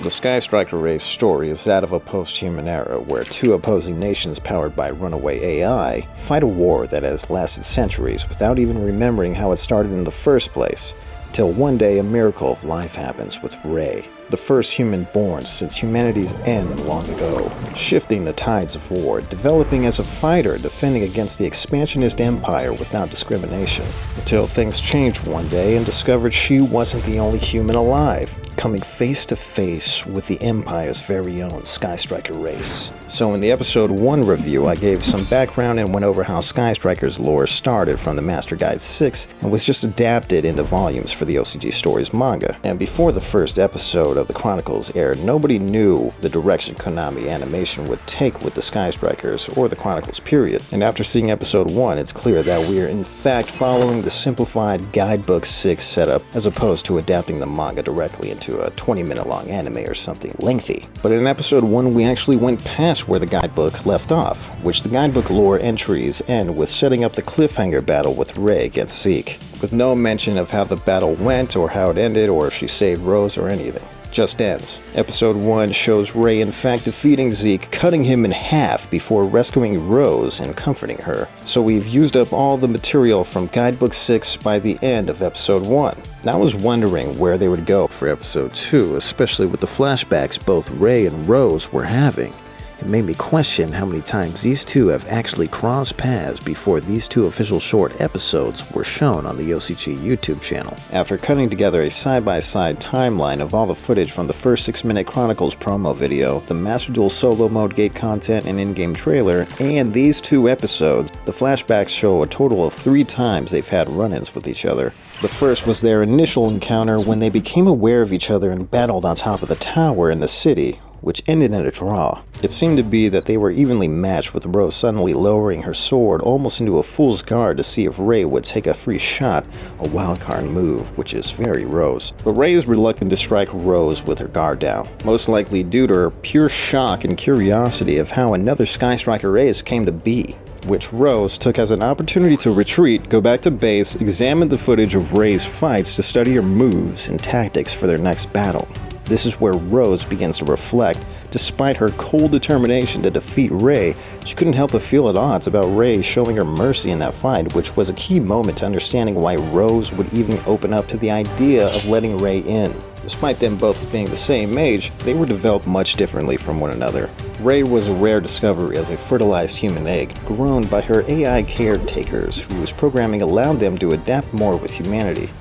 The Sky Striker race story is that of a post-human era where two opposing nations powered by runaway AI fight a war that has lasted centuries without even remembering how it started in the first place, till one day a miracle of life happens with Ray, the first human born since humanity's end long ago, shifting the tides of war, developing as a fighter defending against the expansionist empire without discrimination, until things changed one day and discovered she wasn't the only human alive, coming face to face with the Empire's very own Sky Striker race. So in the episode 1 review, I gave some background and went over how Sky Striker's lore started from the Master Guide 6 and was just adapted into volumes for the OCG Stories manga. And before the first episode of the Chronicles aired, nobody knew the direction Konami Animation would take with the Sky Strikers or the Chronicles period. And after seeing episode 1, it's clear that we are in fact following the simplified Guidebook 6 setup as opposed to adapting the manga directly into a 20-minute long anime or something lengthy. But in episode 1 we actually went past where the guidebook left off, which the guidebook lore entries end with setting up the cliffhanger battle with Ray against Zeke, with no mention of how the battle went or how it ended or if she saved Roze or anything. Just ends. Episode 1 shows Ray in fact defeating Zeke, cutting him in half before rescuing Roze and comforting her. So we've used up all the material from Guidebook 6 by the end of episode 1. Now I was wondering where they would go for episode 2, especially with the flashbacks both Ray and Roze were having. It made me question how many times these two have actually crossed paths before these two official short episodes were shown on the OCG YouTube channel. After cutting together a side-by-side timeline of all the footage from the first 6-minute Chronicles promo video, the Master Duel solo mode gate content and in-game trailer, and these two episodes, the flashbacks show a total of 3 times they've had run-ins with each other. The first was their initial encounter when they became aware of each other and battled on top of the tower in the city, which ended in a draw. It seemed to be that they were evenly matched, with Roze suddenly lowering her sword almost into a fool's guard to see if Ray would take a free shot, a wildcard move, which is very Roze. But Ray is reluctant to strike Roze with her guard down, most likely due to her pure shock and curiosity of how another Sky Striker race came to be, which Roze took as an opportunity to retreat, go back to base, examine the footage of Ray's fights to study her moves and tactics for their next battle. This is where Roze begins to reflect. Despite her cold determination to defeat Ray, she couldn't help but feel at odds about Ray showing her mercy in that fight, which was a key moment to understanding why Roze would even open up to the idea of letting Ray in. Despite them both being the same age, they were developed much differently from one another. Ray was a rare discovery as a fertilized human egg, grown by her AI caretakers, whose programming allowed them to adapt more with humanity.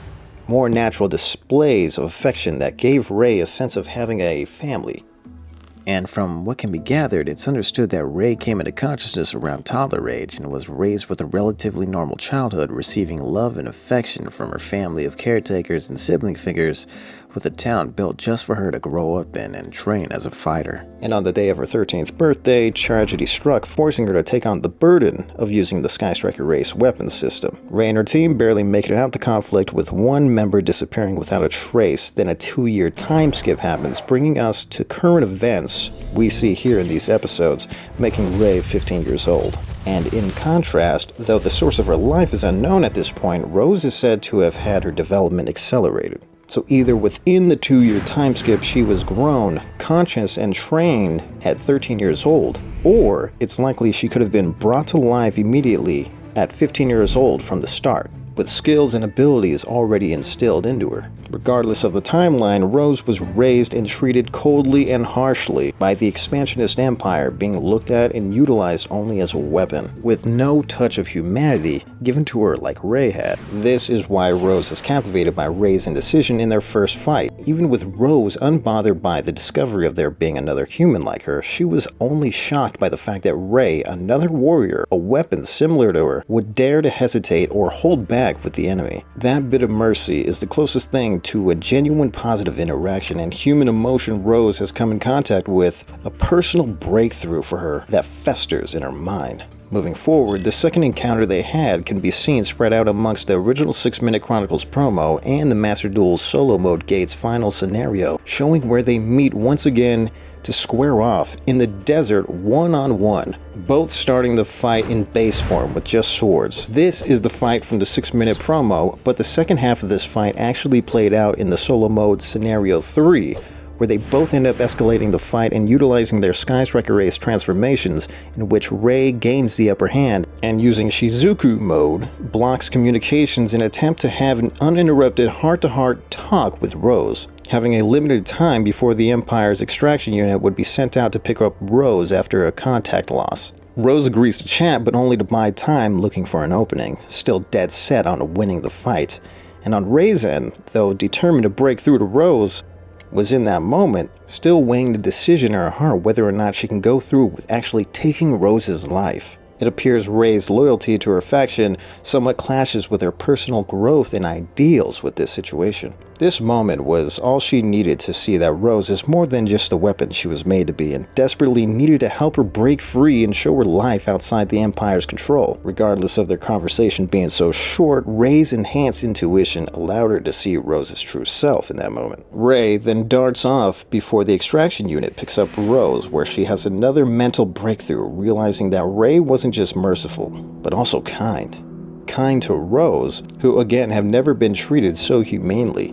More natural displays of affection that gave Ray a sense of having a family. And from what can be gathered, it's understood that Ray came into consciousness around toddler age and was raised with a relatively normal childhood, receiving love and affection from her family of caretakers and sibling figures, with a town built just for her to grow up in and train as a fighter. And on the day of her 13th birthday, tragedy struck, forcing her to take on the burden of using the Sky Striker race weapons system. Ray and her team barely make it out the conflict, with one member disappearing without a trace. Then a 2-year time skip happens, bringing us to current events we see here in these episodes, making Ray 15 years old. And in contrast, though the source of her life is unknown at this point, Roze is said to have had her development accelerated. So either within the 2-year time skip she was grown, conscious, and trained at 13 years old, or it's likely she could have been brought to life immediately at 15 years old from the start, with skills and abilities already instilled into her. Regardless of the timeline, Roze was raised and treated coldly and harshly by the expansionist empire, being looked at and utilized only as a weapon, with no touch of humanity given to her like Ray had. This is why Roze is captivated by Ray's indecision in their first fight. Even with Roze unbothered by the discovery of there being another human like her, she was only shocked by the fact that Ray, another warrior, a weapon similar to her, would dare to hesitate or hold back with the enemy. That bit of mercy is the closest thing to a genuine positive interaction and human emotion Roze has come in contact with, a personal breakthrough for her that festers in her mind. Moving forward, the second encounter they had can be seen spread out amongst the original 6-minute Chronicles promo and the Master Duel solo mode gate's final scenario, showing where they meet once again to square off in the desert one-on-one, both starting the fight in base form with just swords. This is the fight from the 6-minute promo, but the second half of this fight actually played out in the solo mode scenario 3, where they both end up escalating the fight and utilizing their Sky Striker Race transformations, in which Rei gains the upper hand and, using Shizuku mode, blocks communications in an attempt to have an uninterrupted heart-to-heart talk with Roze, having a limited time before the Empire's extraction unit would be sent out to pick up Roze after a contact loss. Roze agrees to chat, but only to buy time, looking for an opening, still dead set on winning the fight. And on Rei's end, though determined to break through to Roze, was in that moment still weighing the decision in her heart whether or not she can go through with actually taking Roze's life. It appears Rei's loyalty to her faction somewhat clashes with her personal growth and ideals with this situation. This moment was all she needed to see that Roze is more than just the weapon she was made to be, and desperately needed to help her break free and show her life outside the Empire's control. Regardless of their conversation being so short, Rei's enhanced intuition allowed her to see Roze's true self in that moment. Rei then darts off before the extraction unit picks up Roze, where she has another mental breakthrough, realizing that Rei wasn't just merciful, but also kind. Kind to Roze, who again have never been treated so humanely,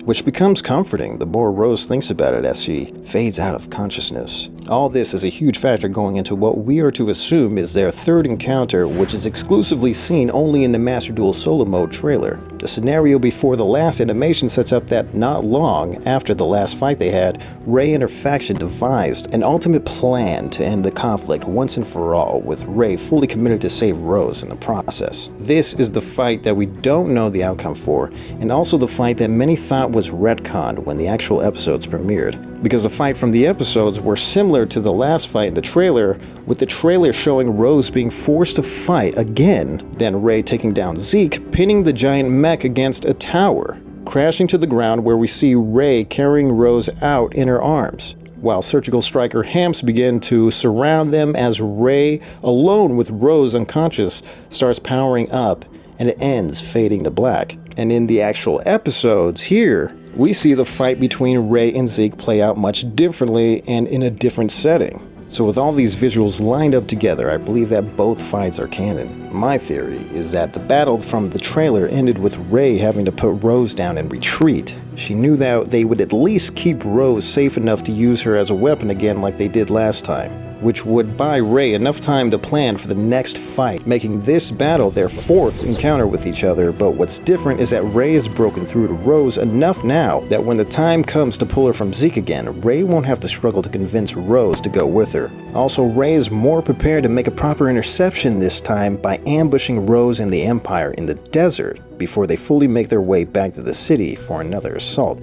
which becomes comforting the more Roze thinks about it as she fades out of consciousness. All this is a huge factor going into what we are to assume is their third encounter, which is exclusively seen only in the Master Duel Solo Mode trailer. The scenario before the last animation sets up that not long after the last fight they had, Rei and her faction devised an ultimate plan to end the conflict once and for all, with Rei fully committed to save Roze in the process. This is the fight that we don't know the outcome for, and also the fight that many thought was retconned when the actual episodes premiered, because the fight from the episodes were similar to the last fight in the trailer, with the trailer showing Roze being forced to fight again, then Rei taking down Zeke, pinning the giant mech against a tower, crashing to the ground where we see Rei carrying Roze out in her arms, while Surgical Striker 𝘄𝘁𝗵𝗵𝗶 begin to surround them as Rei, alone with Roze unconscious, starts powering up, and it ends fading to black. And in the actual episodes here, we see the fight between Rei and Zeke play out much differently and in a different setting. So with all these visuals lined up together, I believe that both fights are canon. My theory is that the battle from the trailer ended with Rei having to put Roze down and retreat. She knew that they would at least keep Roze safe enough to use her as a weapon again like they did last time, which would buy Rei enough time to plan for the next fight, making this battle their fourth encounter with each other. But what's different is that Rei has broken through to Roze enough now that when the time comes to pull her from Zeke again, Rei won't have to struggle to convince Roze to go with her. Also, Rei is more prepared to make a proper interception this time by ambushing Roze and the Empire in the desert before they fully make their way back to the city for another assault,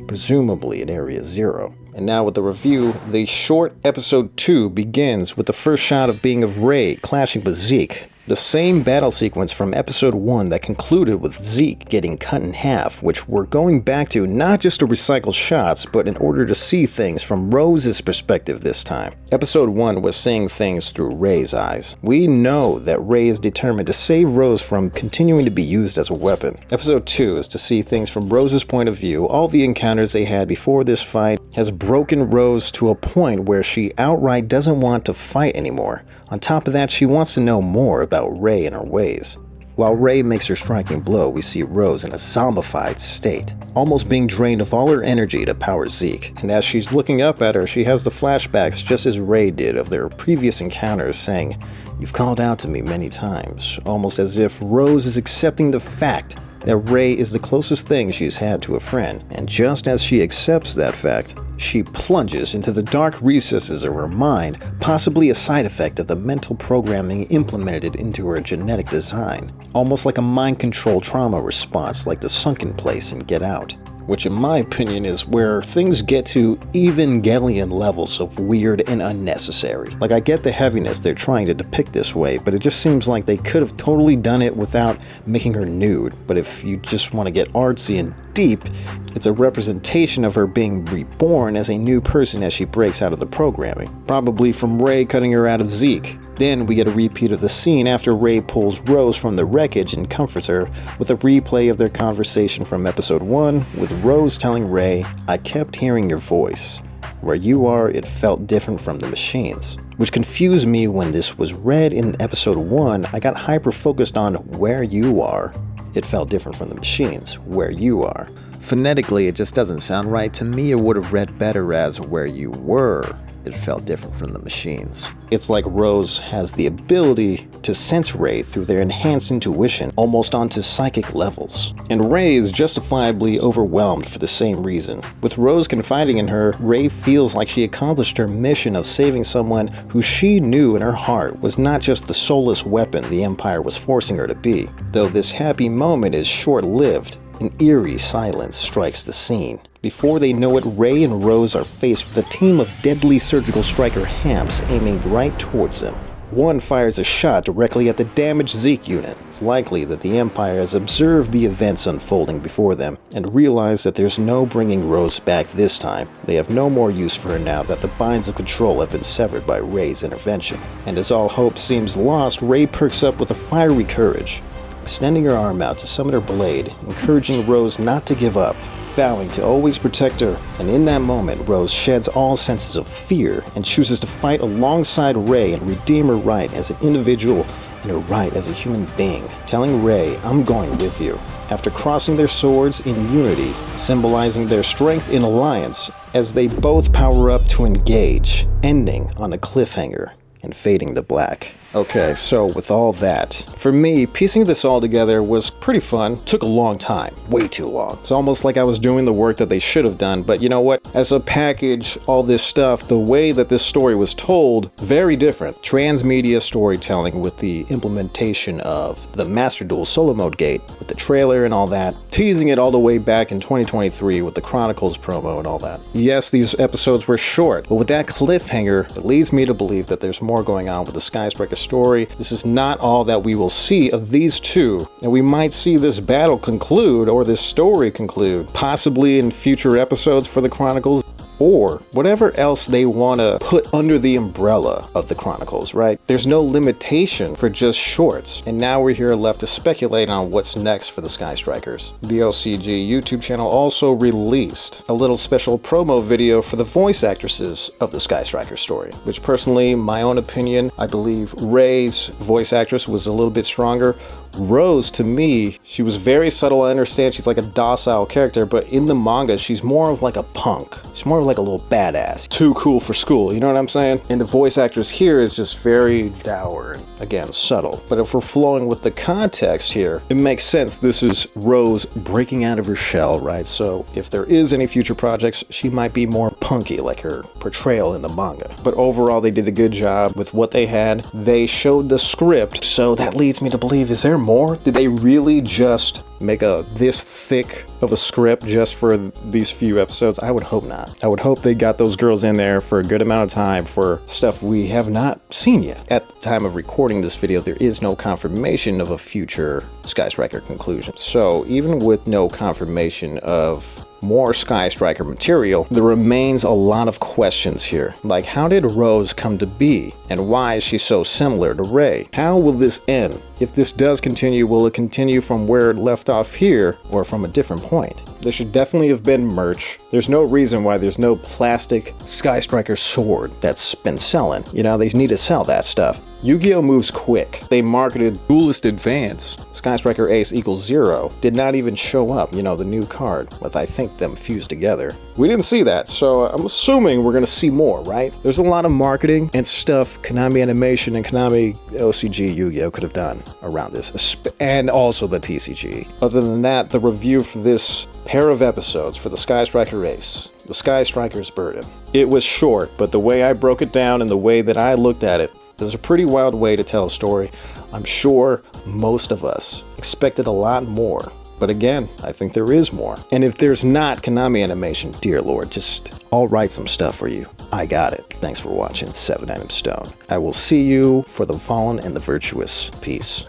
presumably in Area Zero. And now with the review, the short episode 2 begins with the first shot of being of Rei clashing with Zeke. The same battle sequence from episode 1 that concluded with Zeke getting cut in half, which we're going back to not just to recycle shots, but in order to see things from Roze's perspective this time. Episode 1 was seeing things through Rei's eyes. We know that Rei is determined to save Roze from continuing to be used as a weapon. Episode 2 is to see things from Roze's point of view. All the encounters they had before this fight has broken Roze to a point where she outright doesn't want to fight anymore. On top of that, she wants to know more about Rei and her ways. While Rei makes her striking blow, we see Roze in a zombified state, almost being drained of all her energy to power Zeke. And as she's looking up at her, she has the flashbacks just as Rei did of their previous encounters, saying, "You've called out to me many times," almost as if Roze is accepting the fact that Rei is the closest thing she's had to a friend. And just as she accepts that fact, she plunges into the dark recesses of her mind, possibly a side effect of the mental programming implemented into her genetic design. Almost like a mind control trauma response like the sunken place in Get Out. Which in my opinion is where things get to Evangelion levels of weird and unnecessary. Like, I get the heaviness they're trying to depict this way, but it just seems like they could have totally done it without making her nude. But if you just want to get artsy and deep, it's a representation of her being reborn as a new person as she breaks out of the programming. Probably from Rei cutting her out of Zeke. Then we get a repeat of the scene after Rei pulls Roze from the wreckage and comforts her, with a replay of their conversation from episode 1, with Roze telling Rei, "I kept hearing your voice. Where you are, it felt different from the machines." Which confused me when this was read in episode 1. I got hyper-focused on "where you are. It felt different from the machines. Where you are." Phonetically, it just doesn't sound right. To me, it would have read better as where you were. It felt different from the machines. It's like Roze has the ability to sense Ray through their enhanced intuition, almost onto psychic levels. And Ray is justifiably overwhelmed for the same reason. With Roze confiding in her, Ray feels like she accomplished her mission of saving someone who she knew in her heart was not just the soulless weapon the Empire was forcing her to be. Though this happy moment is short-lived, an eerie silence strikes the scene. Before they know it, Ray and Roze are faced with a team of deadly surgical striker ~HAMPs aiming right towards them. One fires a shot directly at the damaged Zeke unit. It's likely that the Empire has observed the events unfolding before them and realized that there's no bringing Roze back this time. They have no more use for her now that the binds of control have been severed by Ray's intervention. And as all hope seems lost, Ray perks up with a fiery courage, extending her arm out to summon her blade, encouraging Roze not to give up, vowing to always protect her. And in that moment, Roze sheds all senses of fear and chooses to fight alongside Ray and redeem her right as an individual and her right as a human being, telling Ray, "I'm going with you." After crossing their swords in unity, symbolizing their strength in alliance, as they both power up to engage, ending on a cliffhanger and fading to black. Okay, so with all that, for me, piecing this all together was pretty fun. Took a long time, way too long. It's almost like I was doing the work that they should have done, but you know what? As a package, all this stuff, the way that this story was told, very different. Transmedia storytelling with the implementation of the Master Duel solo mode gate, with the trailer and all that, teasing it all the way back in 2023 with the Chronicles promo and all that. Yes, these episodes were short, but with that cliffhanger, it leads me to believe that there's more going on with the Sky Striker story. This is not all that we will see of these two, and we might see this battle conclude or this story conclude, possibly in future episodes for the Chronicles, or whatever else they want to put under the umbrella of the Chronicles, right? There's no limitation for just shorts, and now we're here left to speculate on what's next for the Sky Strikers. The 𝘄𝘁𝗁𝗵𝗶 YouTube channel also released a little special promo video for the voice actresses of the Sky Striker story, which personally, my own opinion, I believe Ray's voice actress was a little bit stronger. Roze, to me, she was very subtle. I understand she's like a docile character, but in the manga, she's more of like a punk. She's more of like a little badass. Too cool for school, you know what I'm saying? And the voice actress here is just very dour and, again, subtle. But if we're flowing with the context here, it makes sense. This is Roze breaking out of her shell, right? So if there is any future projects, she might be more punky, like her portrayal in the manga. But overall, they did a good job with what they had. They showed the script, so that leads me to believe, is there more? Did they really just make a this thick of a script just for these few episodes? I would hope not. I would hope they got those girls in there for a good amount of time for stuff we have not seen yet. At the time of recording this video, there is no confirmation of a future Sky Striker conclusion. So even with no confirmation of more Sky Striker material, there remains a lot of questions here. Like, how did Roze come to be? And why is she so similar to Ray? How will this end? If this does continue, will it continue from where it left off here, or from a different point? There should definitely have been merch. There's no reason why there's no plastic Sky Striker sword that's been selling. You know, they need to sell that stuff. Yu-Gi-Oh moves quick. They marketed Duelist Advance. Sky Striker Ace equals 0 did not even show up, you know, the new card, with I think them fused together. We didn't see that, so I'm assuming we're gonna see more, right? There's a lot of marketing and stuff Konami Animation and Konami 𝘄𝘁𝗁𝗵𝗶 Yu-Gi-Oh could have done around this, and also the TCG. Other than that, the review for this pair of episodes for the Sky Striker Ace, the Sky Striker's Burden, it was short, but the way I broke it down and the way that I looked at it, there's a pretty wild way to tell a story. I'm sure most of us expected a lot more. But again, I think there is more. And if there's not Konami Animation, dear Lord, just I'll write some stuff for you. I got it. Thanks for watching 𝘄𝘁𝗁𝗵𝗶. I will see you for the fallen and the virtuous. Peace.